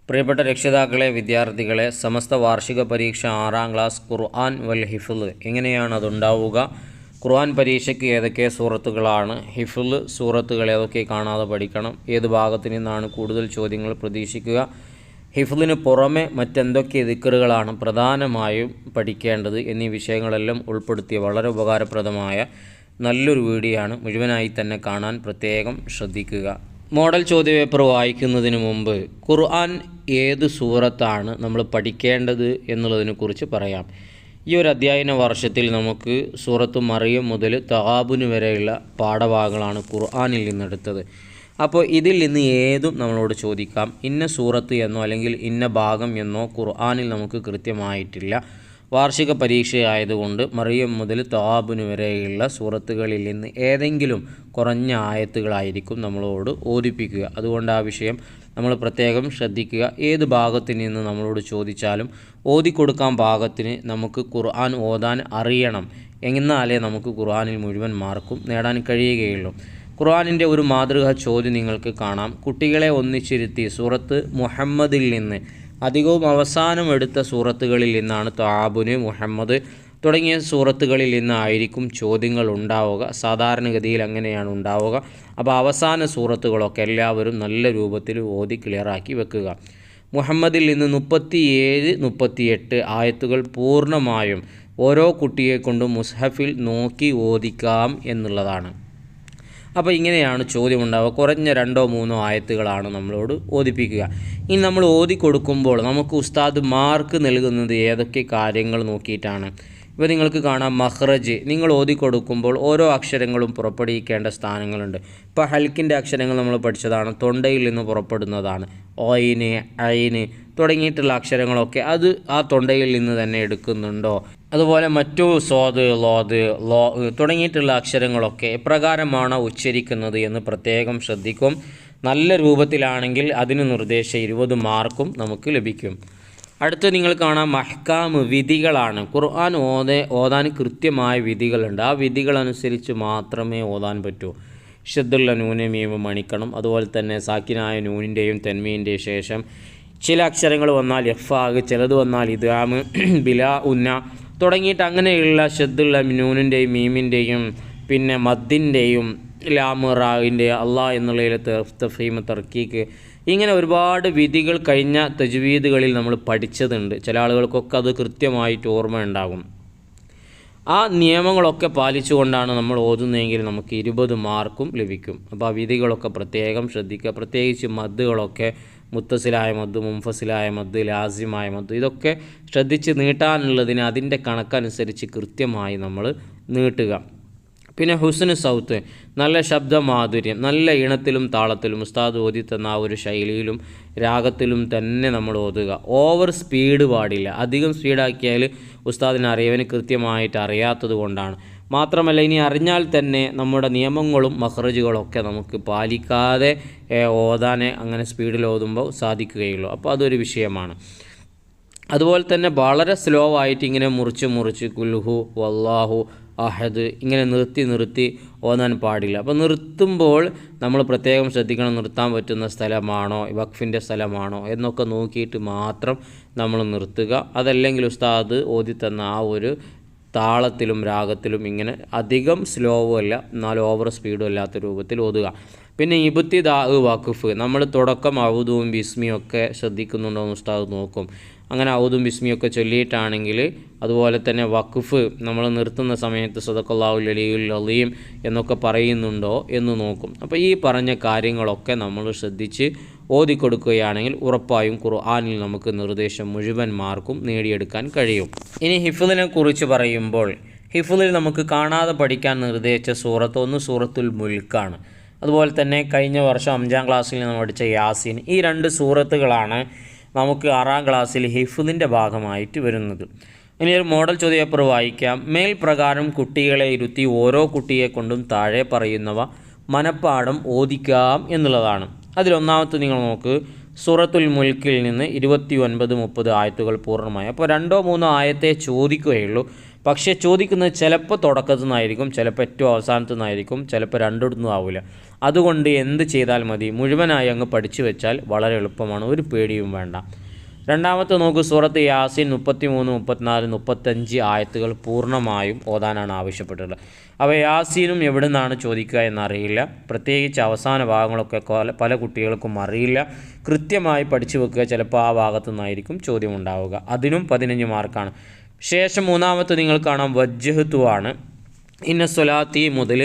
പ്രിയപ്പെട്ട രക്ഷിതാക്കളെ, വിദ്യാർത്ഥികളെ, സമസ്ത വാർഷിക പരീക്ഷ 6ാം ക്ലാസ് ഖുർആൻ വൽ ഹിഫ്ള് എങ്ങനെയാണ് അതുണ്ടാവുക? ഖുർആൻ പരീക്ഷയ്ക്ക് ഏതൊക്കെ സൂറത്തുകളാണ്? ഹിഫ്ള് സൂറത്തുകൾ ഏതൊക്കെ കാണാതെ പഠിക്കണം? ഏത് ഭാഗത്തു നിന്നാണ് കൂടുതൽ ചോദ്യങ്ങൾ പ്രതീക്ഷിക്കുക? ഹിഫ്ളിന് പുറമെ മറ്റെന്തൊക്കെ ദിക്റുകളാണ് പ്രധാനമായും പഠിക്കേണ്ടത് എന്നീ വിഷയങ്ങളെല്ലാം ഉൾപ്പെടുത്തിയ വളരെ ഉപകാരപ്രദമായ നല്ലൊരു വീഡിയോ ആണ്. മുഴുവനായി തന്നെ കാണാൻ പ്രത്യേകം ശ്രദ്ധിക്കുക. മോഡൽ ചോദ്യപേപ്പർ വായിക്കുന്നതിന് മുമ്പ് ഖുർആൻ ഏത് സൂറത്താണ് നമ്മൾ പഠിക്കേണ്ടത് എന്നുള്ളതിനെക്കുറിച്ച് പറയാം. ഈ ഒരു അധ്യയന വർഷത്തിൽ നമുക്ക് സൂറത്ത് മറിയം മുതൽ തഗാബുന് വരെയുള്ള പാഠഭാഗങ്ങളാണ് ഖുർആനിൽ നിന്നെടുത്തത്. അപ്പോൾ ഇതിൽ നിന്ന് ഏതും നമ്മളോട് ചോദിക്കാം. ഇന്ന സൂറത്ത് എന്നോ അല്ലെങ്കിൽ ഇന്ന ഭാഗം എന്നോ ഖുർആനിൽ നമുക്ക് കൃത്യമായിട്ടില്ല. വാർഷിക പരീക്ഷയായതുകൊണ്ട് മറിയം മുതൽ തഗാബുന് വരെയുള്ള സൂറത്തുകളിൽ നിന്ന് ഏതെങ്കിലും കുറഞ്ഞ ആയത്തുകളായിരിക്കും നമ്മളോട് ഓതിപ്പിക്കുക. അതുകൊണ്ട് ആ വിഷയം നമ്മൾ പ്രത്യേകം ശ്രദ്ധിക്കുക. ഏത് ഭാഗത്ത് നിന്ന് നമ്മളോട് ചോദിച്ചാലും ഓതിക്കൊടുക്കാൻ പാകത്തിന് നമുക്ക് ഖുർആൻ ഓതാൻ അറിയണം. എന്നാലേ നമുക്ക് ഖുർആനിൽ മുഴുവൻ മാർക്കും നേടാൻ കഴിയുകയുള്ളൂ. ഖുർആനിൻ്റെ ഒരു മാതൃകാ ചോദ്യം നിങ്ങൾക്ക് കാണാം. കുട്ടികളെ ഒന്നിച്ചിരുത്തി സൂറത്ത് മുഹമ്മദിൽ നിന്ന്, അധികവും അവസാനം എടുത്ത സൂറത്തുകളിൽ നിന്നാണ് തആബുന്, മുഹമ്മദ് തുടങ്ങിയ സൂറത്തുകളിൽ നിന്നായിരിക്കും ചോദ്യങ്ങൾ ഉണ്ടാവുക. സാധാരണഗതിയിൽ അങ്ങനെയാണ് ഉണ്ടാവുക. അപ്പോൾ അവസാന സൂറത്തുകളൊക്കെ എല്ലാവരും നല്ല രൂപത്തിൽ ഓതി ക്ലിയറാക്കി വെക്കുക. മുഹമ്മദിൽ നിന്ന് 37, 38 ആയത്തുകൾ പൂർണ്ണമായും ഓരോ കുട്ടിയെ കൊണ്ടും മുസ്ഹഫിൽ നോക്കി ഓദിക്കാം എന്നുള്ളതാണ്. അപ്പോൾ ഇങ്ങനെയാണ് ചോദ്യം ഉണ്ടാവുക. കുറഞ്ഞ 2-3 ആയത്തുകളാണ് നമ്മളോട് ഓതിപ്പിക്കുക. ഇനി നമ്മൾ ഓതി കൊടുക്കുമ്പോൾ നമുക്ക് ഉസ്താദ് മാർക്ക് നൽകുന്നത് ഏതൊക്കെ കാര്യങ്ങൾ നോക്കിയിട്ടാണ്? ഇപ്പോൾ നിങ്ങൾക്ക് കാണാം, മഖ്റജ് നിങ്ങൾ ഓതി കൊടുക്കുമ്പോൾ ഓരോ അക്ഷരങ്ങളും പുറപ്പെടുവിക്കേണ്ട സ്ഥാനങ്ങളുണ്ട്. ഇപ്പോൾ ഹൽക്കിൻ്റെ അക്ഷരങ്ങൾ നമ്മൾ പഠിച്ചതാണ്, തൊണ്ടയിൽ നിന്ന് പുറപ്പെടുന്നതാണ്. ഓയിന്, ഐന് തുടങ്ങിയിട്ടുള്ള അക്ഷരങ്ങളൊക്കെ അത് ആ തൊണ്ടയിൽ നിന്ന് തന്നെ എടുക്കുന്നുണ്ടോ? അതുപോലെ മറ്റു സ്വാദ്, ലോദ്, ലോ തുടങ്ങിയിട്ടുള്ള അക്ഷരങ്ങളൊക്കെ എപ്രകാരമാണ് ഉച്ചരിക്കുന്നത് എന്ന് പ്രത്യേകം ശ്രദ്ധിക്കും. നല്ല രൂപത്തിലാണെങ്കിൽ അതിന് നിർദ്ദേശം 20 മാർക്കും നമുക്ക് ലഭിക്കും. അടുത്ത് നിങ്ങൾ കാണാം, മഹ്കാമ് വിധികളാണ്. ഖുർആൻ ഓതാൻ കൃത്യമായ വിധികളുണ്ട്. ആ വിധികളനുസരിച്ച് മാത്രമേ ഓതാൻ പറ്റൂ. ഷദ്ദുള്ള നൂന് മീമ് മണിക്കണം. അതുപോലെ തന്നെ സാക്കിനായ നൂനിൻ്റെയും തെൻമീൻ്റെയും ശേഷം ചില അക്ഷരങ്ങൾ വന്നാൽ എഫാഗ്, ചിലത് വന്നാൽ ഇദ്ഗാമ്, ബിലാ ഉന്ന തുടങ്ങിയിട്ട് അങ്ങനെയുള്ള ഷദ്ദുള്ള നൂനിൻ്റെയും മീമിൻ്റെയും പിന്നെ മദ്ദിൻ്റെയും ലാമ് റാവിൻ്റെ അള്ളാ എന്നുള്ളതിലെ തഫീം, തർക്കീക്ക്, ഇങ്ങനെ ഒരുപാട് വിധികൾ കഴിഞ്ഞ തജ്വീദുകളിൽ നമ്മൾ പഠിച്ചതുണ്ട്. ചില ആളുകൾക്കൊക്കെ അത് കൃത്യമായിട്ട് ഓർമ്മ ഉണ്ടാകും. ആ നിയമങ്ങളൊക്കെ പാലിച്ചുകൊണ്ടാണ് നമ്മൾ ഓതുന്നതെങ്കിൽ നമുക്ക് 20 മാർക്കും ലഭിക്കും. അപ്പോൾ ആ വിധികളൊക്കെ പ്രത്യേകം ശ്രദ്ധിക്കുക. പ്രത്യേകിച്ച് മദ്ദുകളൊക്കെ മുത്തസിലായ മദ്, മുംഫസിലായ മദ്, ലാസിമായ മദ് ഇതൊക്കെ ശ്രദ്ധിച്ച് നീട്ടാനുള്ളതിന് അതിൻ്റെ കണക്കനുസരിച്ച് കൃത്യമായി നമ്മൾ നീട്ടുക. പിന്നെ ഹുസ്ന് സൗത്ത്, നല്ല ശബ്ദമാധുര്യം, നല്ല ഈണത്തിലും താളത്തിലും ഉസ്താദ് ഓതി തന്ന ആ ഒരു ശൈലിയിലും രാഗത്തിലും തന്നെ നമ്മൾ ഓതുക. ഓവർ സ്പീഡ് പാടില്ല. അധികം സ്പീഡാക്കിയാൽ ഉസ്താദിന് അറിയവന് കൃത്യമായിട്ട് അറിയാത്തത് കൊണ്ടാണ്. മാത്രമല്ല, ഇനി അറിഞ്ഞാൽ തന്നെ നമ്മുടെ നിയമങ്ങളും മഖ്റജുകളൊക്കെ നമുക്ക് പാലിക്കാതെ ഓതാനെ അങ്ങനെ സ്പീഡിൽ ഓതുമ്പോൾ സാധിക്കുകയുള്ളൂ. അപ്പോൾ അതൊരു വിഷയമാണ്. അതുപോലെ തന്നെ വളരെ സ്ലോ ആയിട്ട് ഇങ്ങനെ മുറിച്ച് കുൽഹു വല്ലാഹു അഹദ് ഇങ്ങനെ നിർത്തി ഓതാൻ പാടില്ല. അപ്പോൾ നിർത്തുമ്പോൾ നമ്മൾ പ്രത്യേകം ശ്രദ്ധിക്കണം. നിർത്താൻ പറ്റുന്ന സ്ഥലമാണോ, വഖഫിൻ്റെ സ്ഥലമാണോ എന്നൊക്കെ നോക്കിയിട്ട് മാത്രം നമ്മൾ നിർത്തുക. അതല്ലെങ്കിൽ ഉസ്താദ് ഓതി തന്ന ആ ഒരു താളത്തിലും രാഗത്തിലും ഇങ്ങനെ അധികം സ്ലോവും അല്ല എന്നാൽ ഓവർ സ്പീഡും അല്ലാത്ത രൂപത്തിൽ ഓതുക. പിന്നെ ഇബ്തിദാ വഖഫ്, നമ്മൾ തുടക്കം ഔദും ബിസ്മിയും ഒക്കെ ശ്രദ്ധിക്കുന്നുണ്ടോ എന്ന് ഉസ്താദ് നോക്കും. അങ്ങനെ ഔദും ബിസ്മിയൊക്കെ ചൊല്ലിയിട്ടാണെങ്കിൽ, അതുപോലെ തന്നെ വഖഫ് നമ്മൾ നിർത്തുന്ന സമയത്ത് സദഖല്ലാഹുൽ അലിയുൽ അലീം എന്നൊക്കെ പറയുന്നുണ്ടോ എന്ന് നോക്കും. അപ്പോൾ ഈ പറഞ്ഞ കാര്യങ്ങളൊക്കെ നമ്മൾ ശ്രദ്ധിച്ച് ഓതിക്കൊടുക്കുകയാണെങ്കിൽ ഉറപ്പായും ഖുർആനിൽ നമുക്ക് നിർദ്ദേശം മുഴുവൻ മാർക്കും നേടിയെടുക്കാൻ കഴിയും. ഇനി ഹിഫ്ളിനെ കുറിച്ച് പറയുമ്പോൾ, ഹിഫ്ളിൽ നമുക്ക് കാണാതെ പഠിക്കാൻ നിർദ്ദേശിച്ച സൂറത്ത് ഒന്ന് സൂറത്തുൽ മുൽക്കാണ്. അതുപോലെ തന്നെ കഴിഞ്ഞ വർഷം 5ാം ക്ലാസ്സിൽ നമ്മൾ പഠിച്ച യാസീൻ. ഈ 2 സൂറത്തുകളാണ് നമുക്ക് 6ാം ക്ലാസ്സിൽ ഹിഫ്ളിൻ്റെ ഭാഗമായിട്ട് വരുന്നത്. ഇനി ഒരു മോഡൽ ചോദ്യപേപ്പർ വായിക്കാം. മേൽ പ്രകാരം കുട്ടികളെ ഇരുത്തി ഓരോ കുട്ടിയെ കൊണ്ടും താഴെ പറയുന്നവ മനപ്പാഠം ഓദിക്കാം എന്നുള്ളതാണ്. അതിലൊന്നാമത്തെ നിങ്ങൾ നോക്ക്, സൂറത്തുൽ മുൽക്കിൽ നിന്ന് 29-30 ആയത്തുകൾ പൂർണ്ണമായി. അപ്പോൾ 2-3 ആയത്തെ ചോദിക്കുകയുള്ളൂ. പക്ഷേ ചോദിക്കുന്നത് ചിലപ്പോൾ തുടക്കത്തു നിന്നായിരിക്കും, ചിലപ്പോൾ ഏറ്റവും അവസാനത്തു നിന്നായിരിക്കും, ചിലപ്പോൾ രണ്ടിടത്തുനിന്നും ആവില്ല. അതുകൊണ്ട് എന്ത് ചെയ്താൽ മതി? മുഴുവനായി അങ്ങ് പഠിച്ചു വെച്ചാൽ വളരെ എളുപ്പമാണ്, ഒരു പേടിയും വേണ്ട. രണ്ടാമത്തെ നോക്കൂ, സൂറത്ത് യാസീൻ 33, 34, 35 ആയത്തുകൾ പൂർണ്ണമായും ഓതാനാണ് ആവശ്യപ്പെട്ടിട്ടുള്ളത്. അപ്പോൾ യാസീനും എവിടെ നിന്നാണ് ചോദിക്കുക എന്നറിയില്ല, പ്രത്യേകിച്ച് അവസാന ഭാഗങ്ങളൊക്കെ പല കുട്ടികൾക്കും അറിയില്ല. കൃത്യമായി പഠിച്ചു വെക്കുക, ചിലപ്പോൾ ആ ഭാഗത്തു നിന്നായിരിക്കും ചോദ്യം ഉണ്ടാവുക. അതിനും 15 മാർക്കാണ്. ശേഷം മൂന്നാമത്തെ നിങ്ങൾ കാണാം വജ്ജഹ്തു ആണ്. ഇന്ന സ്വലാത്തി മുതൽ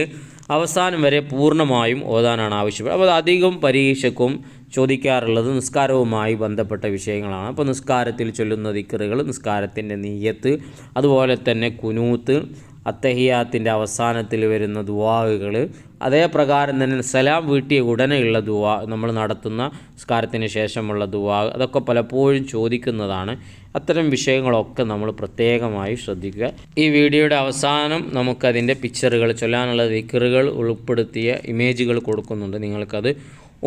അവസാനം വരെ പൂർണ്ണമായും ഓതാനാണ് ആവശ്യപ്പെടുന്നത്. അപ്പോൾ അധികം പരീക്ഷയ്ക്കും ചോദിക്കാറുള്ളത് നിസ്കാരവുമായി ബന്ധപ്പെട്ട വിഷയങ്ങളാണ്. അപ്പോൾ നിസ്കാരത്തിൽ ചൊല്ലുന്ന ദിക്റുകൾ, നിസ്കാരത്തിൻ്റെ നിയ്യത്ത്, അതുപോലെ തന്നെ കുനൂത്ത്, അത്തഹിയാത്തിൻ്റെ അവസാനത്തിൽ വരുന്ന ദുആകൾ, അതേ പ്രകാരം തന്നെ സലാം വീട്ടിയ ഉടനെയുള്ള ദുആ, നമ്മൾ നടത്തുന്ന നിസ്കാരത്തിന് ശേഷമുള്ള ദുആ, അതൊക്കെ പലപ്പോഴും ചോദിക്കുന്നതാണ്. അത്തരം വിഷയങ്ങളൊക്കെ നമ്മൾ പ്രത്യേകമായി ശ്രദ്ധിക്കുക. ഈ വീഡിയോയുടെ അവസാനം നമുക്കതിൻ്റെ പിക്ചറുകൾ, ചൊല്ലാനുള്ള ദിക്റുകൾ ഉൾപ്പെടുത്തിയ ഇമേജുകൾ കൊടുക്കുന്നുണ്ട്, നിങ്ങൾക്കത്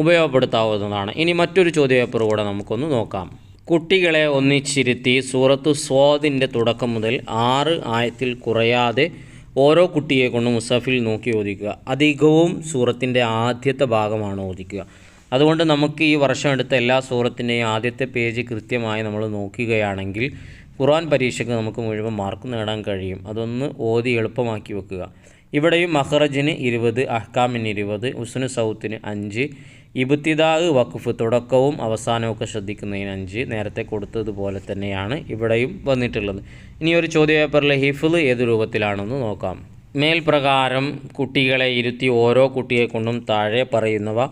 ഉപയോഗപ്പെടുത്താവുന്നതാണ്. ഇനി മറ്റൊരു ചോദ്യപേപ്പർ കൂടെ നമുക്കൊന്ന് നോക്കാം. കുട്ടികളെ ഒന്നിച്ചിരുത്തി സൂറത്തു സ്വാദിൻ്റെ തുടക്കം മുതൽ 6 ആയത്തിൽ കുറയാതെ ഓരോ കുട്ടിയെ കൊണ്ട് മുസഫിൽ നോക്കി ഓദിക്കുക. അധികവും സൂറത്തിൻ്റെ ആദ്യത്തെ ഭാഗമാണ് ഓദിക്കുക. അതുകൊണ്ട് നമുക്ക് ഈ വർഷം എടുത്ത എല്ലാ സൂറത്തിൻ്റെയും ആദ്യത്തെ പേജ് കൃത്യമായി നമ്മൾ നോക്കുകയാണെങ്കിൽ ഖുർആൻ പരീക്ഷയ്ക്ക് നമുക്ക് മുഴുവൻ മാർക്ക് നേടാൻ കഴിയും. അതൊന്ന് ഓതി എളുപ്പമാക്കി വെക്കുക. ഇവിടെയും മഖ്റജിന് 20, അഹ്കാമിന് 20, ഉസ്നു സൗത്തിന് 5, ഇബ്തിദാ വഖഫ് തുടക്കവും അവസാനമൊക്കെ ശ്രദ്ധിക്കുന്നതിന് 5, നേരത്തെ കൊടുത്തതുപോലെ തന്നെയാണ് ഇവിടെയും വന്നിട്ടുള്ളത്. ഇനി ഒരു ചോദ്യപേപ്പറിലെ ഹിഫ്ള് ഏത് രൂപത്തിലാണെന്ന് നോക്കാം. മേൽപ്രകാരം കുട്ടികളെ ഇരുത്തി ഓരോ കുട്ടിയെ കൊണ്ടും താഴെ പറയുന്നവ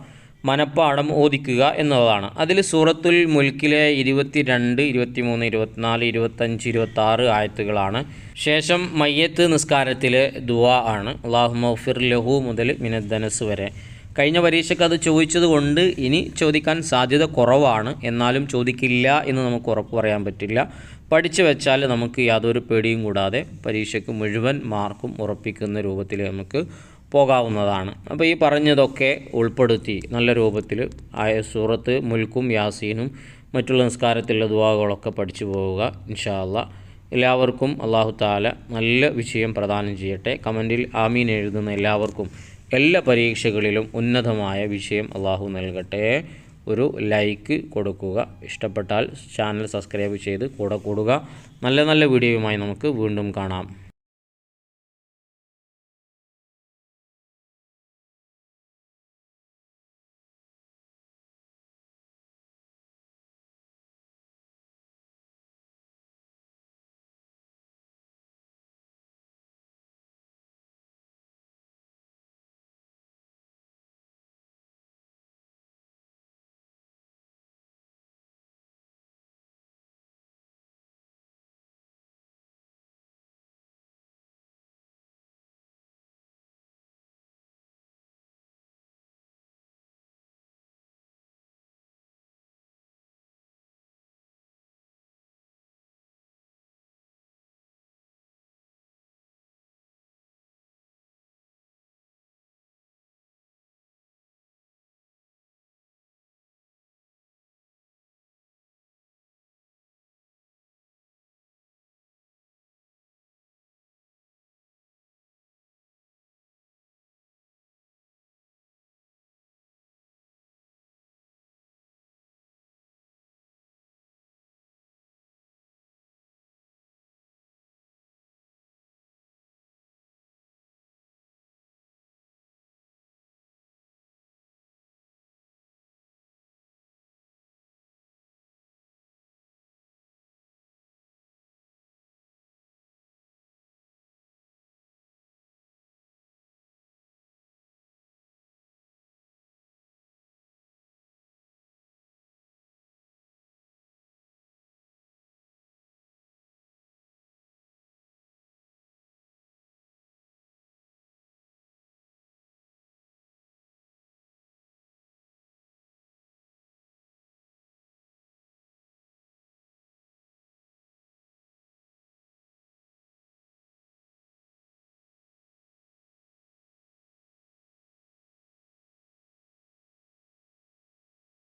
മനപ്പാഠം ഓദിക്കുക എന്നതാണ്. അതിൽ സൂറത്തുൽ മുൽക്കിലെ 22, 23, 24, 25, 26 ആയത്തുകളാണ്. ശേഷം മയ്യത്ത് നിസ്കാരത്തിലെ ദുആ ആണ്. അല്ലാഹുമ്മ ഗ്ഫിർ ലഹു മുതൽ മിനദ്ദനസ് വരെ. കഴിഞ്ഞ പരീക്ഷയ്ക്ക് അത് ചോദിച്ചത് കൊണ്ട് ഇനി ചോദിക്കാൻ സാധ്യത കുറവാണ്. എന്നാലും ചോദിക്കില്ല എന്ന് നമുക്ക് ഉറപ്പ് പറയാൻ പറ്റില്ല. പഠിച്ചു വെച്ചാൽ നമുക്ക് യാതൊരു പേടിയും കൂടാതെ പരീക്ഷയ്ക്ക് മുഴുവൻ മാർക്കും ഉറപ്പിക്കുന്ന രൂപത്തിൽ നമുക്ക് പോകാവുന്നതാണ്. അപ്പോൾ ഈ പറഞ്ഞതൊക്കെ ഉൾപ്പെടുത്തി നല്ല രൂപത്തിൽ സൂറത്ത് മുൽക്കും യാസീനും മറ്റുള്ള നിസ്കാരത്തിലുള്ള ദുആകളൊക്കെ പഠിച്ചു പോവുക. ഇൻഷാ അല്ലാഹ് എല്ലാവർക്കും അല്ലാഹു തആല നല്ല വിജയം പ്രദാനം ചെയ്യട്ടെ. കമൻറ്റിൽ ആമീൻ എഴുതുന്ന എല്ലാവർക്കും എല്ലാ പരീക്ഷകളിലും ഉന്നതമായ വിജയം അല്ലാഹു നൽകട്ടെ. ഒരു ലൈക്ക് കൊടുക്കുക. ഇഷ്ടപ്പെട്ടാൽ ചാനൽ സബ്സ്ക്രൈബ് ചെയ്ത് കൂടെ കൂടുക. നല്ല നല്ല വീഡിയോയുമായി നമുക്ക് വീണ്ടും കാണാം.